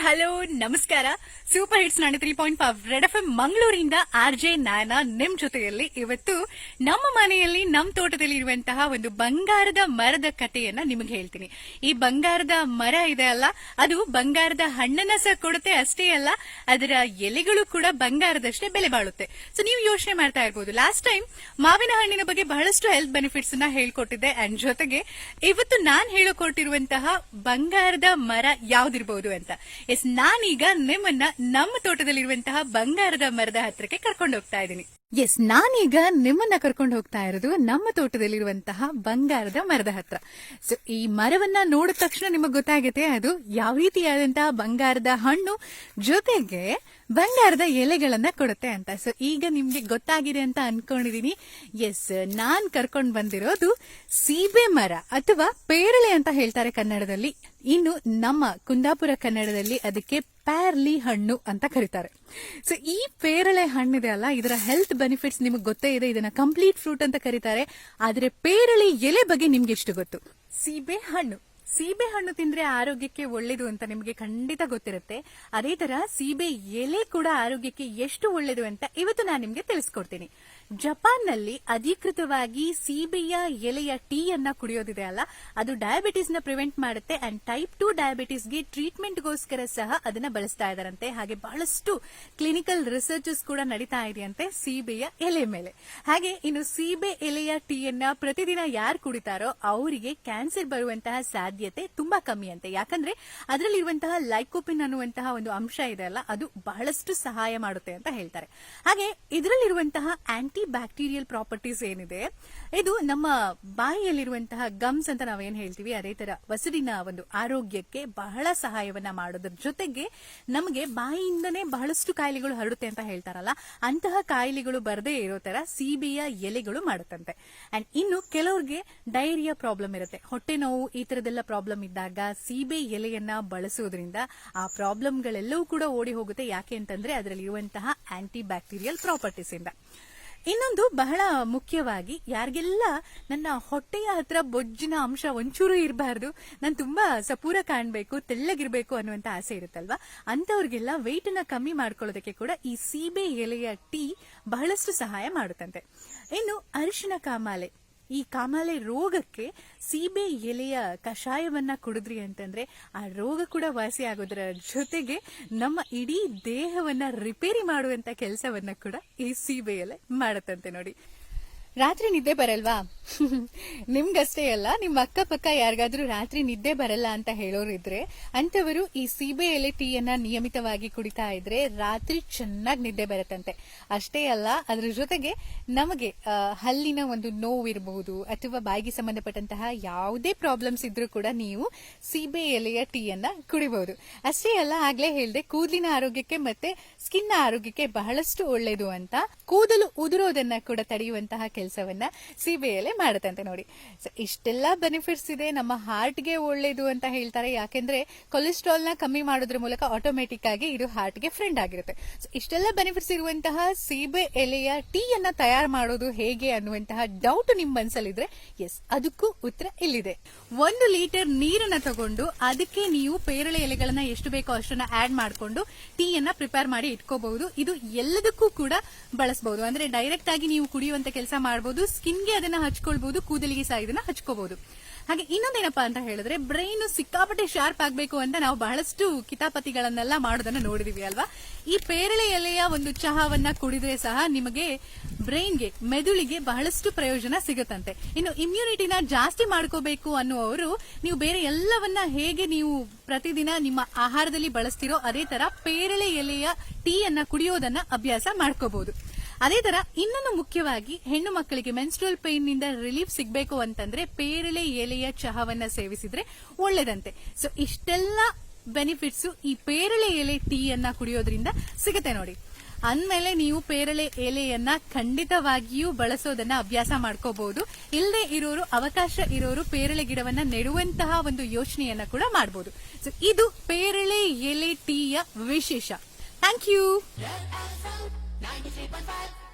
Hello ನಮಸ್ಕಾರ. Super hits 93.5 red FM ಮಂಗಳೂರಿಂದ RJ Nayana ನಿಮ್ ಜೊತೆಯಲ್ಲಿ ಇವತ್ತು ನಮ್ಮ ಮನೆಯಲ್ಲಿ ನಮ್ ತೋಟದಲ್ಲಿ ಇರುವಂತಹ ಒಂದು ಬಂಗಾರದ ಮರದ ಕಥೆಯನ್ನ ನಿಮಗೆ ಹೇಳ್ತೀನಿ. ಈ ಬಂಗಾರದ ಮರ ಇದೆ ಅಲ್ಲ, ಅದು ಬಂಗಾರದ ಹಣ್ಣನ್ನ ಸಹ ಕೊಡುತ್ತೆ. ಅಷ್ಟೇ ಅಲ್ಲ, ಅದರ ಎಲೆಗಳು ಕೂಡ ಬಂಗಾರದಷ್ಟೇ ಬೆಲೆ ಬಾಳುತ್ತೆ. ಸೊ ನೀವು ಯೋಚನೆ ಮಾಡ್ತಾ ಇರ್ಬೋದು, ಲಾಸ್ಟ್ ಟೈಮ್ ಮಾವಿನ ಹಣ್ಣಿನ ಬಗ್ಗೆ ಬಹಳಷ್ಟು ಹೆಲ್ತ್ ಬೆನಿಫಿಟ್ಸ್ ನ ಹೇಳ್ಕೊಟ್ಟಿದ್ದೆ. ಅಂಡ್ ಜೊತೆಗೆ ಇವತ್ತು ನಾನ್ ಹೇಳಿಕೊಟ್ಟಿರುವಂತಹ ಬಂಗಾರದ ಮರ ಯಾವ್ದಿರ್ಬಹುದು ಅಂತ. ಎಸ್, ನಾನೀಗ ನಿಮ್ಮನ್ನ ನಮ್ಮ ತೋಟದಲ್ಲಿರುವಂತಹ ಬಂಗಾರದ ಮರದ ಹತ್ರಕ್ಕೆ ಕರ್ಕೊಂಡು ಹೋಗ್ತಾ ಇದ್ದೀನಿ. ಎಸ್, ನಾನೀಗ ನಿಮ್ಮನ್ನ ಕರ್ಕೊಂಡು ಹೋಗ್ತಾ ಇರೋದು ನಮ್ಮ ತೋಟದಲ್ಲಿರುವಂತಹ ಬಂಗಾರದ ಮರದ ಹತ್ರ. ಸೊ ಈ ಮರವನ್ನ ನೋಡಿದ ತಕ್ಷಣ ನಿಮಗೆ ಗೊತ್ತಾಗುತ್ತೆ ಅದು ಯಾವ ರೀತಿಯಾದಂತಹ ಬಂಗಾರದ ಹಣ್ಣು ಜೊತೆಗೆ ಬಂಗಾರದ ಎಲೆಗಳನ್ನ ಕೊಡುತ್ತೆ ಅಂತ. ಸೊ ಈಗ ನಿಮ್ಗೆ ಗೊತ್ತಾಗಿದೆ ಅಂತ ಅನ್ಕೊಂಡಿದೀನಿ. ಎಸ್, ನಾನ್ ಕರ್ಕೊಂಡ್ ಬಂದಿರೋದು ಸೀಬೆ ಮರ ಅಥವಾ ಪೇರಳೆ ಅಂತ ಹೇಳ್ತಾರೆ ಕನ್ನಡದಲ್ಲಿ. ಇನ್ನು ನಮ್ಮ ಕುಂದಾಪುರ ಕನ್ನಡದಲ್ಲಿ ಅದಕ್ಕೆ ಪ್ಯಾರ್ಲಿ ಹಣ್ಣು ಅಂತ ಕರೀತಾರೆ. ಸೊ ಈ ಪೇರಳೆ ಹಣ್ಣಿದೆ ಅಲ್ಲ, ಇದರ ಹೆಲ್ತ್ ಬೆನಿಫಿಟ್ಸ್ ನಿಮಗೆ ಗೊತ್ತೇ ಇದೆ. ಇದನ್ನ ಕಂಪ್ಲೀಟ್ ಫ್ರೂಟ್ ಅಂತ ಕರೀತಾರೆ. ಆದ್ರೆ ಪೇರಳೆ ಎಲೆ ಬಗ್ಗೆ ನಿಮ್ಗೆ ಎಷ್ಟು ಗೊತ್ತು? ಸೀಬೆ ಹಣ್ಣು ತಿಂದ್ರೆ ಆರೋಗ್ಯಕ್ಕೆ ಒಳ್ಳೇದು ಅಂತ ನಿಮಗೆ ಖಂಡಿತ ಗೊತ್ತಿರುತ್ತೆ. ಅದೇ ತರ ಸೀಬೆ ಎಲೆ ಕೂಡ ಆರೋಗ್ಯಕ್ಕೆ ಎಷ್ಟು ಒಳ್ಳೇದು ಅಂತ ಇವತ್ತು ನಾನು ನಿಮ್ಗೆ ತಿಳಿಸ್ಕೊಡ್ತೀನಿ. ಜಪಾನ್ನಲ್ಲಿ ಅಧಿಕೃತವಾಗಿ ಸೀಬೆಯ ಎಲೆಯ ಟೀ ಅನ್ನ ಕುಡಿಯೋದಿದೆ ಅಲ್ಲ, ಅದು ಡಯಾಬಿಟಿಸ್ ನ ಪ್ರಿವೆಂಟ್ ಮಾಡುತ್ತೆ. ಅಂಡ್ ಟೈಪ್ 2 ಡಯಾಬಿಟಿಸ್ಗೆ ಟ್ರೀಟ್ಮೆಂಟ್ಗೋಸ್ಕರ ಸಹ ಅದನ್ನ ಬಳಸ್ತಾ ಇದಾರಂತೆ. ಹಾಗೆ ಬಹಳಷ್ಟು ಕ್ಲಿನಿಕಲ್ ರಿಸರ್ಚಸ್ ಕೂಡ ನಡೀತಾ ಇದೆಯಂತೆ ಸೀಬೆಯ ಎಲೆ ಮೇಲೆ. ಹಾಗೆ ಇನ್ನು ಸೀಬೆ ಎಲೆಯ ಟೀಯನ್ನ ಪ್ರತಿದಿನ ಯಾರು ಕುಡಿತಾರೋ ಅವರಿಗೆ ಕ್ಯಾನ್ಸರ್ ಬರುವಂತಹ ಸಾಧ್ಯತೆ ತುಂಬಾ ಕಮ್ಮಿ ಅಂತೆ. ಯಾಕಂದ್ರೆ ಅದರಲ್ಲಿರುವಂತಹ ಲೈಕೋಪಿನ್ ಅನ್ನುವಂತಹ ಒಂದು ಅಂಶ ಇದೆ ಅಲ್ಲ, ಅದು ಬಹಳಷ್ಟು ಸಹಾಯ ಮಾಡುತ್ತೆ ಅಂತ ಹೇಳ್ತಾರೆ. ಹಾಗೆ ಇದರಲ್ಲಿರುವಂತಹ ಆಂಟಿ ಬ್ಯಾಕ್ಟೀರಿಯಲ್ ಪ್ರಾಪರ್ಟೀಸ್ ಏನಿದೆ, ಇದು ನಮ್ಮ ಬಾಯಿಯಲ್ಲಿರುವಂತಹ ಗಮ್ಸ್ ಅಂತ ನಾವೇನ್ ಹೇಳ್ತೀವಿ, ಅದೇ ತರ ವಸಡಿನ ಒಂದು ಆರೋಗ್ಯಕ್ಕೆ ಬಹಳ ಸಹಾಯವನ್ನ ಮಾಡೋದ್ರ ಜೊತೆಗೆ ನಮಗೆ ಬಾಯಿಯಿಂದನೇ ಬಹಳಷ್ಟು ಕಾಯಿಲೆಗಳು ಹರಡುತ್ತೆ ಅಂತ ಹೇಳ್ತಾರಲ್ಲ, ಅಂತಹ ಕಾಯಿಲೆಗಳು ಬರದೇ ಇರೋ ತರ ಸೀಬೆಯ ಎಲೆಗಳು ಮಾಡುತ್ತಂತೆ. ಅಂಡ್ ಇನ್ನು ಕೆಲವ್ರಿಗೆ ಡಯರಿಯಾ ಪ್ರಾಬ್ಲಮ್ ಇರುತ್ತೆ, ಹೊಟ್ಟೆ ನೋವು, ಈ ತರದೆಲ್ಲ ಪ್ರಾಬ್ಲಮ್ ಇದ್ದಾಗ ಸೀಬೆ ಎಲೆಯನ್ನ ಬಳಸೋದ್ರಿಂದ ಆ ಪ್ರಾಬ್ಲಮ್ಗಳೆಲ್ಲವೂ ಕೂಡ ಓಡಿ ಹೋಗುತ್ತೆ. ಯಾಕೆ ಅಂತಂದ್ರೆ ಅದರಲ್ಲಿ ಇರುವಂತಹ ಆಂಟಿ ಬ್ಯಾಕ್ಟೀರಿಯಲ್ ಪ್ರಾಪರ್ಟೀಸ್ ಇಂದ. ಇನ್ನೊಂದು ಬಹಳ ಮುಖ್ಯವಾಗಿ, ಯಾರಿಗೆಲ್ಲ ನನ್ನ ಹೊಟ್ಟೆಯ ಹತ್ರ ಬೊಜ್ಜಿನ ಅಂಶ ಒಂಚೂರು ಇರಬಾರ್ದು, ನಾನು ತುಂಬಾ ಸಪೂರ ಕಾಣ್ಬೇಕು, ತೆಳ್ಳಗಿರ್ಬೇಕು ಅನ್ನುವಂತ ಆಸೆ ಇರುತ್ತಲ್ವಾ, ಅಂತವ್ರಿಗೆಲ್ಲ ವೆಯ್ಟ್ ನ ಕಮ್ಮಿ ಮಾಡ್ಕೊಳ್ಳೋದಕ್ಕೆ ಕೂಡ ಈ ಸೀಬೆ ಎಲೆಯ ಟೀ ಬಹಳಷ್ಟು ಸಹಾಯ ಮಾಡುತ್ತಂತೆ. ಇನ್ನು ಅರಿಶಿನ ಕಾಮಾಲೆ, ಈ ಕಾಮಾಲೆ ರೋಗಕ್ಕೆ ಸೀಬೆ ಎಲೆಯ ಕಷಾಯವನ್ನ ಕುಡಿದ್ರಿ ಅಂತಂದ್ರೆ ಆ ರೋಗ ಕೂಡ ವಾಸಿ ಆಗೋದ್ರ ಜೊತೆಗೆ ನಮ್ಮ ಇಡೀ ದೇಹವನ್ನ ರಿಪೇರಿ ಮಾಡುವಂತ ಕೆಲಸವನ್ನ ಕೂಡ ಈ ಸೀಬೆ ಎಲೆ ಮಾಡತ್ತಂತೆ. ನೋಡಿ, ರಾತ್ರಿ ನಿದ್ದೆ ಬರಲ್ವಾ? ನಿಮ್ಗಷ್ಟೇ ಅಲ್ಲ, ನಿಮ್ಮ ಅಕ್ಕಪಕ್ಕ ಯಾರಿಗಾದ್ರೂ ರಾತ್ರಿ ನಿದ್ದೆ ಬರಲ್ಲ ಅಂತ ಹೇಳೋರಿದ್ರೆ ಅಂತವರು ಈ ಸೀಬೆ ಎಲೆ ಟೀಯನ್ನ ನಿಯಮಿತವಾಗಿ ಕುಡಿತಾ ಇದ್ರೆ ರಾತ್ರಿ ಚೆನ್ನಾಗಿ ನಿದ್ದೆ ಬರುತ್ತಂತೆ. ಅಷ್ಟೇ ಅಲ್ಲ, ಅದ್ರ ಜೊತೆಗೆ ನಮಗೆ ಹಲ್ಲಿನ ಒಂದು ನೋವಿರಬಹುದು ಅಥವಾ ಬಾಯಿಗೆ ಸಂಬಂಧಪಟ್ಟಂತಹ ಯಾವುದೇ ಪ್ರಾಬ್ಲಮ್ಸ್ ಇದ್ರೂ ಕೂಡ ನೀವು ಸೀಬೆ ಎಲೆಯ ಟೀಯನ್ನ ಕುಡಿಬಹುದು. ಅಷ್ಟೇ ಅಲ್ಲ, ಆಗ್ಲೇ ಹೇಳ್ದೆ, ಕೂದಲಿನ ಆರೋಗ್ಯಕ್ಕೆ ಮತ್ತೆ ಸ್ಕಿನ್ ಆರೋಗ್ಯಕ್ಕೆ ಬಹಳಷ್ಟು ಒಳ್ಳೇದು ಅಂತ. ಕೂದಲು ಉದುರೋದನ್ನ ಕೂಡ ತಡೆಯುವಂತಹ ಕೆಲಸವನ್ನ ಸೀಬೆ ಎಲೆ ಮಾಡುತ್ತಂತೆ. ನೋಡಿ, ಇಷ್ಟೆಲ್ಲ ಬೆನಿಫಿಟ್ಸ್ ಇದೆ. ನಮ್ಮ ಹಾರ್ಟ್ಗೆ ಒಳ್ಳೇದು ಅಂತ ಹೇಳ್ತಾರೆ, ಯಾಕೆಂದ್ರೆ ಕೊಲೆಸ್ಟ್ರಾಲ್ ನ ಕಮ್ಮಿ ಮಾಡೋದ್ರ ಮೂಲಕ ಆಟೋಮೆಟಿಕ್ ಆಗಿ ಇದು ಹಾರ್ಟ್ಗೆ ಫ್ರೆಂಡ್ ಆಗಿರುತ್ತೆ. ಇಷ್ಟೆಲ್ಲ ಬೆನಿಫಿಟ್ಸ್ ಇರುವಂತಹ ಸೀಬೆ ಎಲೆಯ ಟೀ ಅನ್ನ ತಯಾರು ಮಾಡೋದು ಹೇಗೆ ಅನ್ನುವಂತಹ ಡೌಟ್ ನಿಮ್ ಮನಸ್ಸಲ್ಲಿದ್ರೆ, ಎಸ್, ಅದಕ್ಕೂ ಉತ್ತರ ಇಲ್ಲಿದೆ. 1 ಲೀಟರ್ ನೀರನ್ನ ತಗೊಂಡು ಅದಕ್ಕೆ ನೀವು ಪೇರಳೆ ಎಲೆಗಳನ್ನ ಎಷ್ಟು ಬೇಕೋ ಅಷ್ಟನ್ನ ಆಡ್ ಮಾಡಿಕೊಂಡು ಟೀಯನ್ನ ಪ್ರಿಪೇರ್ ಮಾಡಿ ಇಟ್ಕೋಬಹುದು. ಇದು ಎಲ್ಲದಕ್ಕೂ ಕೂಡ ಬಳಸಬಹುದು. ಅಂದ್ರೆ ಡೈರೆಕ್ಟ್ ಆಗಿ ನೀವು ಕುಡಿಯುವಂತ ಕೆಲಸ ಮಾಡಬಹುದು, ಸ್ಕಿನ್ಗೆ ಅದನ್ನ ಹಚ್ಕೊಳ್ಬಹುದು, ಕೂದಲಿಗೆ ಸಹ ಇದನ್ನ ಹಚ್ಕೋಬಹುದು. ಹಾಗೆ ಇನ್ನೊಂದೇನಪ್ಪಾ ಅಂತ ಹೇಳಿದ್ರೆ, ಬ್ರೈನ್ ಸಿಕ್ಕಾಪಟ್ಟೆ ಶಾರ್ಪ್ ಆಗ್ಬೇಕು ಅಂತ ನಾವು ಬಹಳಷ್ಟು ಕಿತಾಪತಿಗಳನ್ನೆಲ್ಲ ಮಾಡೋದನ್ನ ನೋಡಿದೀವಿ ಅಲ್ವಾ. ಈ ಪೇರಳೆ ಎಲೆಯ ಒಂದು ಚಹಾವನ್ನ ಕುಡಿದ್ರೆ ಸಹ ನಿಮಗೆ ಬ್ರೈನ್ಗೆ, ಮೆದುಳಿಗೆ ಬಹಳಷ್ಟು ಪ್ರಯೋಜನ ಸಿಗುತ್ತಂತೆ. ಇನ್ನು ಇಮ್ಯುನಿಟಿನ ಜಾಸ್ತಿ ಮಾಡ್ಕೋಬೇಕು ಅನ್ನುವರು, ನೀವು ಬೇರೆ ಎಲ್ಲವನ್ನ ಹೇಗೆ ನೀವು ಪ್ರತಿದಿನ ನಿಮ್ಮ ಆಹಾರದಲ್ಲಿ ಬಳಸ್ತಿರೋ ಅದೇ ತರ ಪೇರಳೆ ಎಲೆಯ ಟೀ ಅನ್ನ ಕುಡಿಯೋದನ್ನ ಅಭ್ಯಾಸ ಮಾಡ್ಕೋಬಹುದು. ಅದೇ ತರ ಇನ್ನೊಂದು ಮುಖ್ಯವಾಗಿ, ಹೆಣ್ಣು ಮಕ್ಕಳಿಗೆ ಮೆನ್ಸ್ಟ್ರುಯಲ್ ಪೇನ್ ನಿಂದ ರಿಲೀಫ್ ಸಿಗಬೇಕು ಅಂತಂದ್ರೆ ಪೇರಳೆ ಎಲೆಯ ಚಹಾವನ್ನ ಸೇವಿಸಿದ್ರೆ ಒಳ್ಳೇದಂತೆ. ಸೊ ಇಷ್ಟೆಲ್ಲ ಬೆನಿಫಿಟ್ಸ್ ಈ ಪೇರಳೆ ಎಲೆ ಟೀ ಅನ್ನ ಕುಡಿಯೋದ್ರಿಂದ ಸಿಗುತ್ತೆ. ನೋಡಿ, ಅಂದ್ಮೇಲೆ ನೀವು ಪೇರಳೆ ಎಲೆಯನ್ನ ಖಂಡಿತವಾಗಿಯೂ ಬಳಸೋದನ್ನ ಅಭ್ಯಾಸ ಮಾಡ್ಕೋಬಹುದು. ಇಲ್ಲದೆ ಇರೋರು, ಅವಕಾಶ ಇರೋರು ಪೇರಳೆ ಗಿಡವನ್ನ ನೆಡುವಂತಹ ಒಂದು ಯೋಚನೆಯನ್ನ ಕೂಡ ಮಾಡಬಹುದು. ಸೊ ಇದು ಪೇರಳೆ ಎಲೆ ಟೀಯ ವಿಶೇಷ. Thank you. 93.5